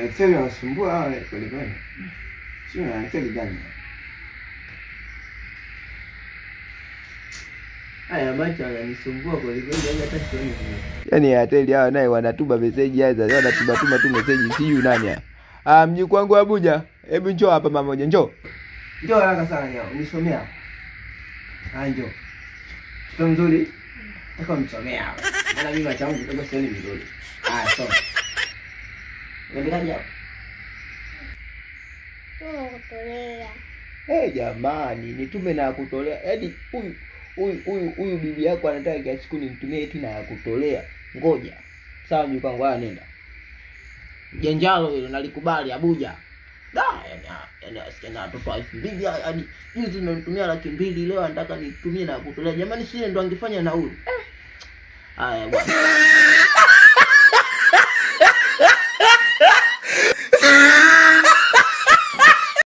Excel inasumbua kweli kweli. Sio na Excel gani? Haya macho yananisumbua kweli kweli hata sioni. Yaani Airtel hawa naye wanatuma message hizo, wanatuma tu message siyo nani. Mjukuu wangu Abuja, hebu njoo hapa mama moja, njoo. Njoo haraka sana leo, unisomea. Njoo. Mtoto mzuri. Nataka msomea. Maana mimi macho yangu kidogo sioni vizuri. Soma. Unaendelea hapo? Kutolea. Jamani, nitume na kutolea. Yaani huyu bibi yako anataka kila siku nimtumie eti na kutolea. Ngoja. Sawa mjukuu wangu, haya nenda. Jenjalo hilo nalikubali Abuja. Yaani asikia watoto 2000 hadi juzi nimemtumia 200 leo anataka nitumie na kutolea. Jamani si ndo angefanya nauli. Haya bwana.